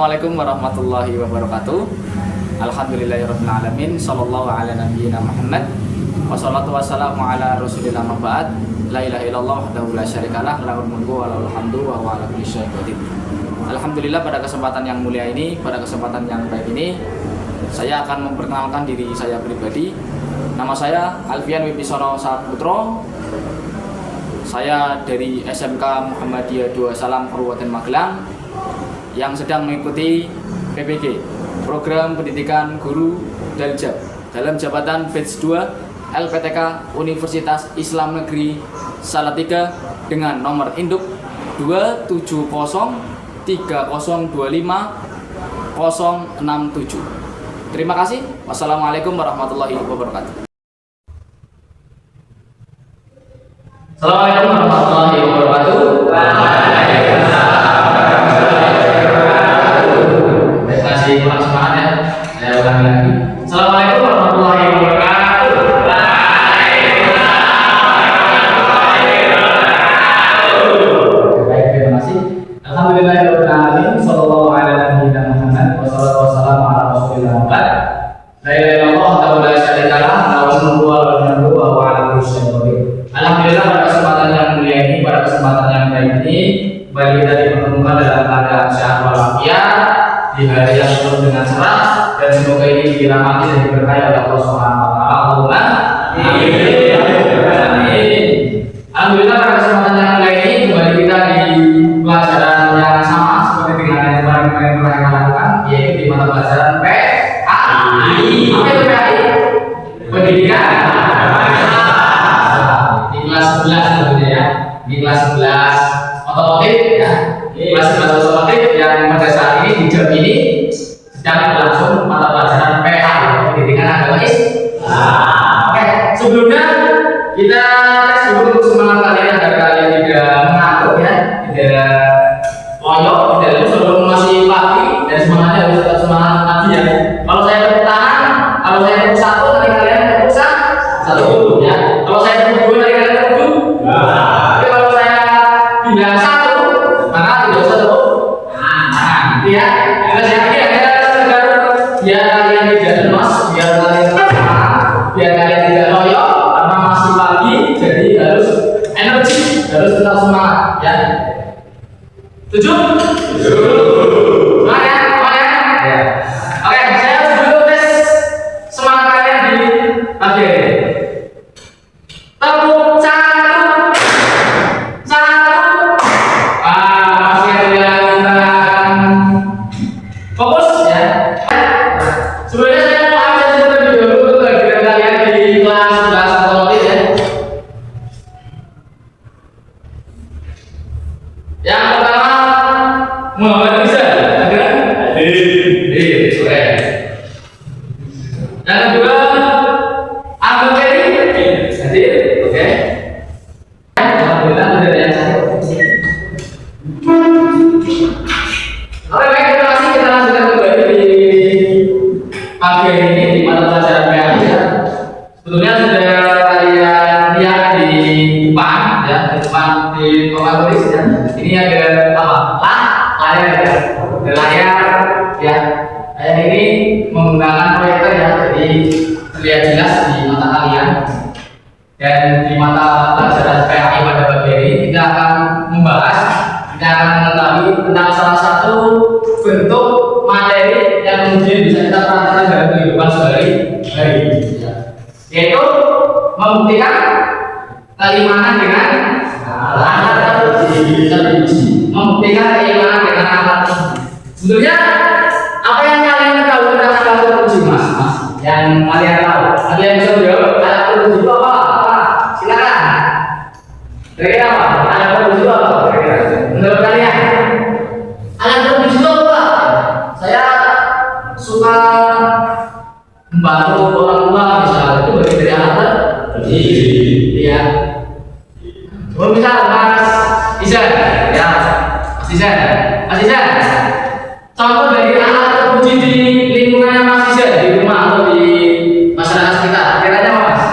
Assalamualaikum warahmatullahi wabarakatuh. Alhamdulillahirrahmanirrahim. Sallallahu ala nabiyyina Muhammad. Wassalatu wassalamu ala rasulillah maba'ad. La ilaha illallah wahdahu la syarikalah, lahul mulku wa lahul hamdu wa huwa ala kulli syai'in qadir. Alhamdulillah, pada kesempatan yang mulia ini, pada kesempatan yang baik ini, saya akan memperkenalkan diri saya pribadi. Nama saya Alfian Wibisono Saputro. Saya dari SMK Muhammadiyah 2 Salam Kabupaten Magelang yang sedang mengikuti PPG, Program Pendidikan Guru Daljab, dalam jabatan Batch 2 LPTK Universitas Islam Negeri Salatiga dengan nomor induk 27030250067. Terima kasih. Wassalamualaikum warahmatullahi wabarakatuh. Assalamualaikum warahmatullahi wabarakatuh. Masih kurang semangat ya. Saya ulangi lagi. Assalamualaikum warahmatullahi wabarakatuh. Baik, terima kasih. Alhamdulillahirrahmanirrahim. Sallallahu ala nabiyyina Muhammad. Wassalatu wassalamu ala rasulillah Muhammad. La ilaha illallah wa la syarika lah, lahul mulku wa lahul hamdu wa huwa ala kulli syai'in qadir. Alhamdulillah, pada kesempatan yang mulia ini, pada kesempatan yang baik ini, kembali kita dipertemukan dalam keadaan sehat walafiat di hari yang penuh dengan cerah, dan semoga ini dirahmati dan diberkahi oleh Allah Subhanahu wa taala. Allahumma amin. Alhamdulillah, pada kesempatan yang mulia ini kembali kita di pelajaran yang sama seperti dengan yang kemarin telah kita lakukan, yaitu di mata pelajaran PAI. Apa itu PAI? Pendidikan di kelas 11 tentunya ya. Di kelas 11 otomotif ya. Kelas 11 otomotif yang pada saat ini di jam ini sedang berlangsung mata pelajaran PA, pendidikan agama Islam. Oke, sebelumnya kita tes dulu untuk semangat kalian agar kalian tidak mengantuk ya, tidak loyo, tidak sebelum masih pagi, dan semangatnya harus tetap semangat pagi ya. Kalau saya tepuk tangan, kalau saya tepuk satu, nanti kalian tepuk satu ya. Kalau saya tepuk dua, nanti kalian tepuk dua. Tapi kalau saya bilang satu, maka tidak usah tepuk tangan ya. Kita siapkan ya, biar kalian tidak lemas, biar kalian semangat, biar kalian tidak loyo karena masih pagi, jadi harus energi, harus tetap semangat ya. Setuju? Semangat ya? Oke, saya harus dulu tes semangat kalian di pagi ini. Tepuk satu. Masih ada yang fokus ya. Sebenarnya saya mau ambil terlebih dahulu untuk kehadiran kalian di kelas 11 otomotif ya. Yang pertama, Muhammad Rizal, ada? Hadir. Oke. Yang kedua, Abdul Karim, hadir. Oke. Alhamdulillah sudah ada yang satu. Oke, baik, terima kasih. Kita lanjutkan kembali di pagi ini di mata pelajaran PAI ya. Sebetulnya sudah kalian lihat di depan ya, di depan di papan tulis ya. Ini ada apa? Layar ya. Ada layar ya. Layar ini menggunakan proyektor ya, jadi terlihat jelas di mata kalian. Dan di mata pelajaran PAI pada pagi ini kita akan membahas, kita akan mengetahui tentang salah satu bentuk materi yang kemudian bisa kita praktekkan dalam kehidupan sehari-hari ya. Yaitu membuktikan keimanan dengan alat uji. Membuktikan keimanan dengan alat uji. Sebetulnya apa yang kalian tahu tentang alat uji, mas? Yang kalian tahu? Ada yang bisa menjawab alat uji itu apa? Silakan. Kira-kira apa? Alat uji itu apa? Kira-kira menurut kalian? Alat uji itu apa? Saya suka membantu orang tua misalnya, itu bagian dari alat uji ya. Misal Mas Izan ya, Mas Izan, contoh dari alat uji di lingkungannya Mas Izan, di rumah atau di masyarakat sekitar, kira-kira apa Mas?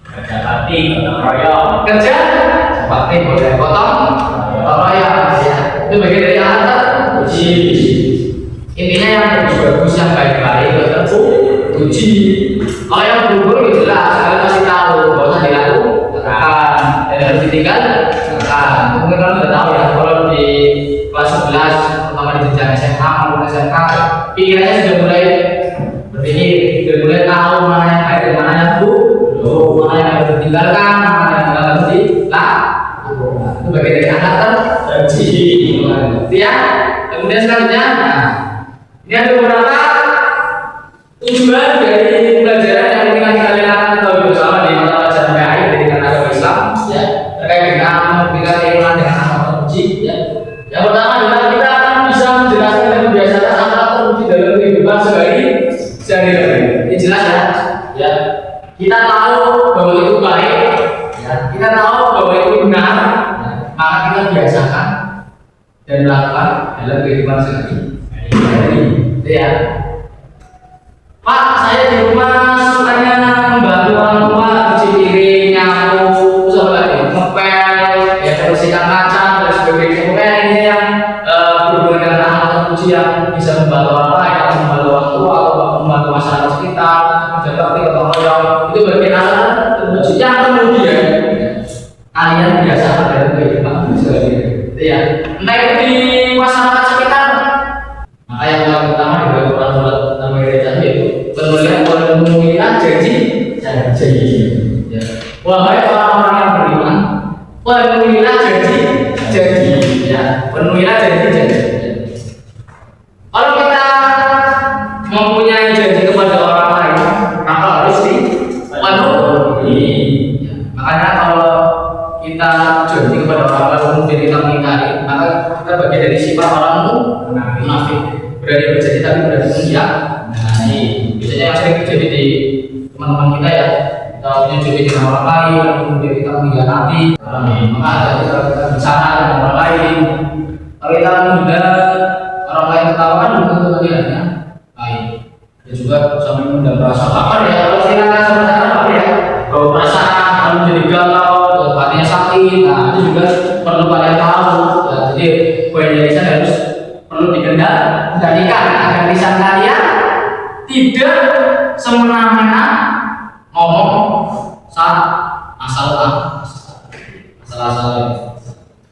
Kerja bakti, gotong royong. Kerja bakti boleh, gotong royong ya. Itu bagian dari alat uji yang bagus, yang baik-baik, tetap puji. Kalau yang buruk itu jelas, kalian kasih tahu, nggak usah dilakukan, dan harus ditinggalkan. Mungkin kalian sudah tahu ya, kalau di kelas 11, terutama di jenjang SMA maupun SMK, pikirannya sudah mulai berpikir, sudah mulai tahu mana yang baik dan mana yang buruk, mana yang harus ditinggalkan, mana yang harus dilakukan. Itu bagian dari anak terdidik. Ya. Kemudian selanjutnya, ini ada beberapa tujuan dari pelajaran yang ingin kalian lakukan bersama di mata pelajaran PAI Pendidikan Agama Islam, ya, terkait dengan memberikan keimanan dengan akhlak terpuji. Ya. Yang pertama adalah kita akan bisa menjelaskan dan membiasakan akhlak terpuji dalam kehidupan sehari-hari. Ini jelas ya. Ya. Kita tahu bahwa itu baik, ya. Kita tahu bahwa itu benar, ya. Maka kita biasakan dan melakukan dalam kehidupan sehari-hari. Itu ya. Pak, saya di rumah sukanya membantu orang tua cuci piring, nyapu, ngepel, ya bersihkan kaca dan sebagainya. Pokoknya ini yang berhubungan dengan hal terpuji yang bisa membantu orang lain, atau membantu orang tua, atau membantu masyarakat sekitar, menjaga atau royong. Itu bagian hal terpuji yang kemudian kalian biasakan dalam kehidupan sehari-hari. Itu ya. Entah itu di masyarakat sekitar. Maka yang paling utama di dalam surat nama gereja itu penulisan janji. Ya. Wahai orang-orang yang beriman, penulilah janji. Ya. Penulilah janji. Kalau kita mempunyai janji kepada orang lain, maka harus dipenuhi. Ya. Makanya kalau kita janji kepada orang lain kemudian kita mengingkari, maka kita bagian dari sifat orang munafik. Berani berjanji tapi berani mengiyak. Nah ini biasanya yang sering terjadi di teman-teman kita ya. Kita punya janji dengan orang lain, kemudian kita mengkhianati. Maka ada kita bicara dengan orang lain. Kalau kita menghina orang lain ketawa kan bukan kebahagiaannya baik. Dan juga sampai mengundang rasa lapar ya. Kalau kita rasa lapar ya, bawa perasaan, kalau menjadi galau, hatinya sakit. Nah itu juga perlu kalian tahu. Ya, jadi poin dari saya harus perlu dikendalikan agar lisan kalian tidak semena-mena ngomong saat asal-asal.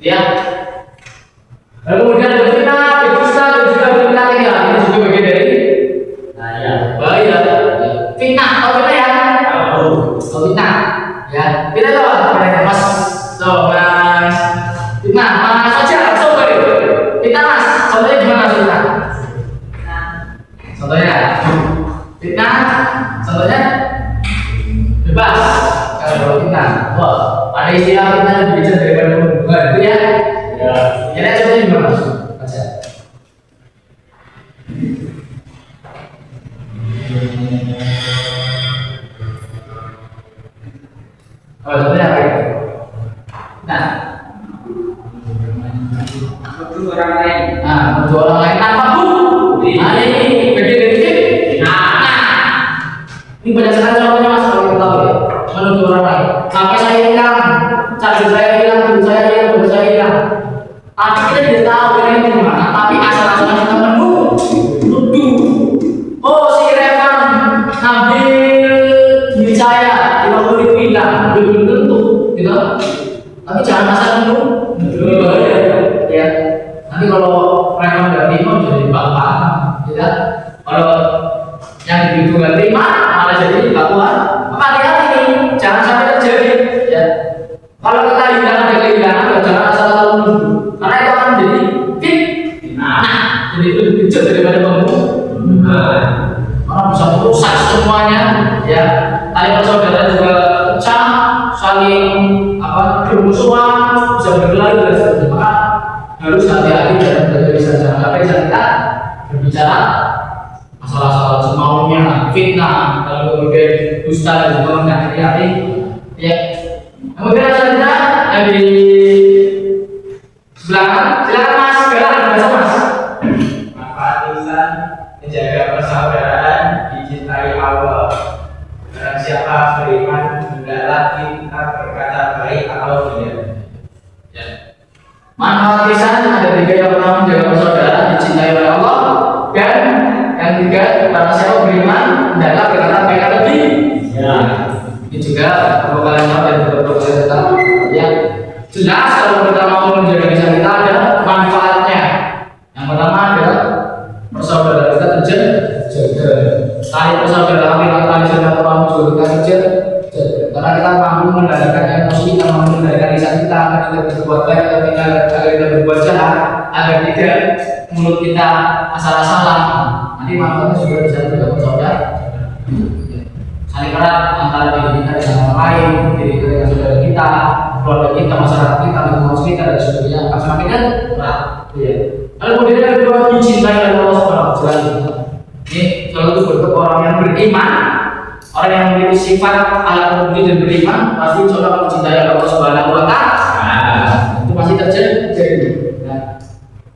Ya. Lalu kemudian ada fitnah, dusta, dan juga fitnah ya. Ini juga bagian dari bahaya. Fitnah, tahu fitnah ya? Tahu fitnah. Ya, kita tahu Mas. Mas. Fitnah, mana saja, coba itu. Fitnah Mas, contohnya gimana fitnah? Contohnya bebas. Kalau fitnah, ada istilah fitnah lebih bijak daripada pembunuhan, itu ya? Ya. Jadi contohnya gimana Mas? Baca. Contohnya apa itu? Nah, menuduh orang lain. Menuduh orang lain tanpa bukti. Ini bagian dari fitnah. Ini banyak sekali contohnya Mas kalau kita tahu ya. Menuduh orang lain. Sampai saya hilang, charger saya hilang, buku saya hilang, buku saya hilang. Tapi kita tidak tahu ini di mana. Tapi asal-asalan kita menuduh. Oh si Revan ngambil duit saya, 50.000 hilang, belum tentu, gitu. Tapi jangan asal menuduh. Ya. Nanti kalau mereka nggak terima jadi bapak, ya. Kalau yang dituduh nggak terima malah jadi bapak. Maka hati-hati jangan sampai terjadi. Ya. Kalau kita ada kehilangan, jangan asal menuduh, karena itu akan jadi fitnah. Jadi itu lebih kecil daripada pembunuhan. Orang bisa merusak semuanya. Ya. Tali persaudaraan juga pecah, saling bermusuhan, bisa berkelahi dan sebagainya. Maka harus hati-hati dalam berbicara. Jangan sampai kita berbicara masalah-masalah semaunya, fitnah, lalu kemudian dusta dan juga menyakiti hati. Ya. Kemudian selanjutnya yang di sebelah silakan Mas, silakan baca Mas. Manfaat lisan menjaga persaudaraan, dicintai Allah. Barang siapa beriman, hendaklah kita berkata baik atau tidak. Ya. Manfaat lisan ada 3. Yang pertama menjaga persaudaraan, dicintai oleh Allah, dan perlu kalian tahu dan juga perlu saya tahu ya. Jelas kalau kita mau menjaga lisan kita ada manfaatnya. Yang pertama adalah persaudaraan kita terjaga. Tali persaudaraan kita tali silaturahmi juga kita terjaga. Karena kita mampu mengendalikan emosi, kita mampu mengendalikan lisan kita agar tidak berbuat baik atau agar tidak berbuat jahat, agar tidak mulut kita asal-asalan. Nanti manfaatnya juga bisa terjaga persaudaraan. Saling erat antara diri kita dengan orang lain, diri kita dengan saudara kita, keluarga kita, masyarakat kita, lingkungan kita dan sebagainya akan semakin erat. Iya. Lalu kemudian yang kedua, dicintai oleh Allah Subhanahu wa Ta'ala. Ini salah satu bentuk orang yang beriman, orang yang memiliki sifat ala budi dan beriman pasti insya Allah dicintai oleh Allah Subhanahu wa Ta'ala. Itu pasti terjadi. Nah,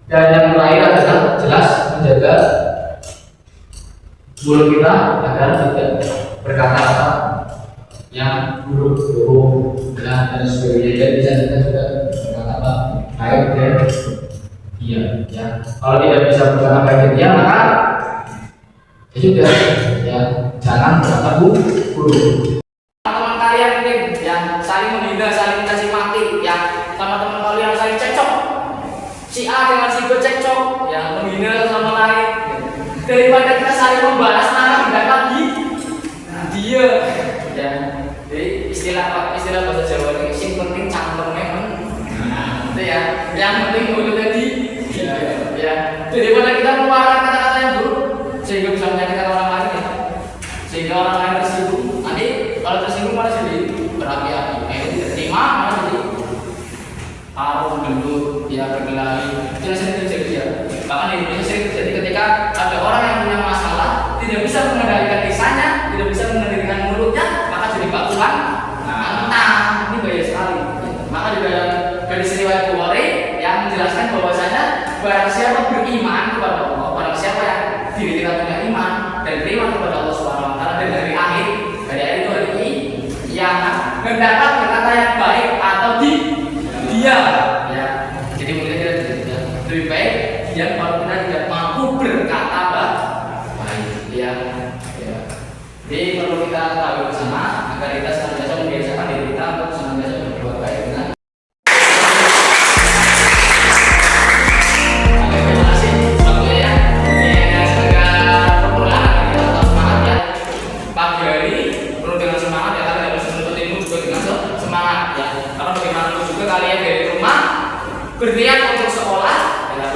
dan yang terakhir adalah jelas menjaga mulut kita agar tidak berkata-kata yang buruk, bohong, dan sebagainya. Dan bisa kita juga berkata baik dan iya. Ya. Kalau tidak bisa berkata baik dan iya, maka ya sudah, ya jangan berkata buruk. Teman-teman kalian mungkin yang saling menghina, saling kasih mati, yang teman-teman kalian saling cekcok. Si A dengan si B cekcok, yang menghina sama lain. Daripada kita saling membalas nama tidak lagi dia ya. Jadi istilah bahasa Jawa ini sing penting cangkem memang itu ya, yang penting mulut tadi ya. Daripada kita mengeluarkan kata-kata yang buruk sehingga bisa menyakitkan orang lain ya. Sehingga orang lain tersinggung, nanti kalau tersinggung malah jadi berapi-api, itu tidak terima malah jadi taruh gendut ya, berkelahi. Itu sering terjadi ya. Bahkan di Indonesia sering terjadi ketika ada orang yang punya masalah tidak bisa mengendalikan lisannya, tidak bisa mengendalikan mulutnya, maka jadi batuan. Ini bahaya sekali. Maka di dalam hadis riwayat Bukhari yang menjelaskan bahwasanya barang siapa beriman kepada Allah, barang siapa yang diri kita punya iman dan beriman kepada Allah Subhanahu wa Ta'ala dan dari akhir itu hari ini yang mendapat kata yang baik atau dia ya. Jadi mungkin kita lebih baik dia kalau kita tidak mampu berkata baik ya. Jadi perlu kita tahu bersama agar kita senantiasa membiasakan diri kita untuk senantiasa berbuat baik dengan berniat untuk sekolah,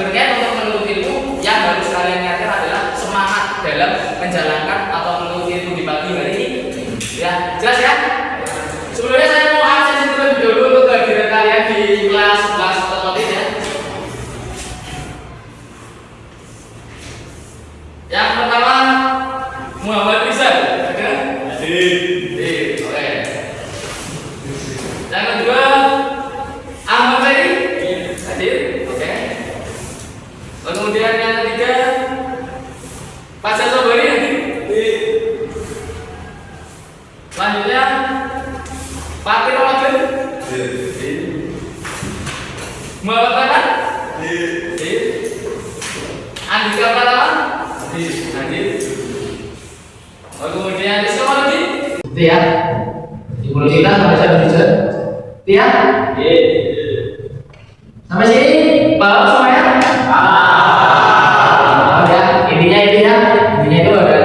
berniat untuk menuntut ilmu. Yang harus kalian ingatkan adalah semangat dalam menjalankan atau menuntut ilmu di pagi hari ini. Ya, jelas ya? Sebelumnya saya mau absen terlebih dahulu untuk kehadiran kalian di kelas otomotif ya. Yang pertama Muhammad Rizal, ada? Hadir. Oke. Yang kedua Ahmad Ferry. Hadir, oke. Kemudian yang ketiga Pak Sobari hadir. Selanjutnya Pak Tiro Magen. Muhammad Rahman. Andika Pratama. Hadir. Kemudian Rizka Maludi. Itu ya. Di mulut kita sampai saya berbicara. Itu ya. Sampai sini, paham semuanya? Ya, intinya itu ada.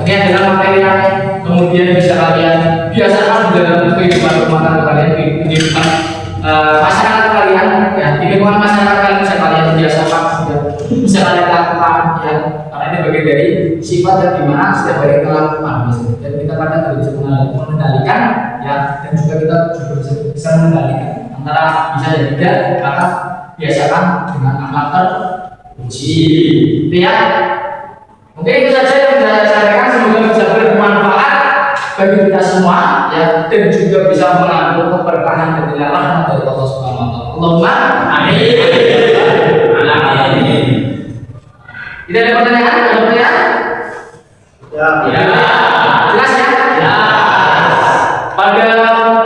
Ini adalah materi yang kemudian bisa kalian biasakan dalam kehidupan rumah tangga kalian, kehidupan masyarakat kalian, ya, di lingkungan masyarakat kalian bisa kalian biasakan, bisa kalian lakukan, ya, karena ini bagian dari sifat yang dimana setiap hari kita lakukan, dan kita kadang tidak bisa mengendalikan, ya, dan juga kita juga bisa mengendalikan antara bisa dan tidak, maka biasakan dengan amal terpuji. Ya, mungkin itu saja yang bisa saya sampaikan. Semoga bisa bermanfaat bagi kita semua, ya, dan juga bisa mengandung keberkahan dan rahmat dari Allah Subhanahu wa Ta'ala. Allahumma amin. Amin. Tidak ada pertanyaan? Ada pertanyaan? Ya. Jelas ya? Ya. Pada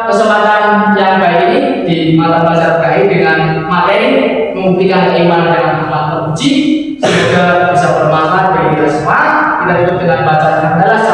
kesempatan yang baik ini di mata pelajaran terkait dengan materi membuktikan keimanan dengan akhlak terpuji, semoga bisa bermanfaat bagi kita semua. Kita tutup dengan bacaan hamdalah.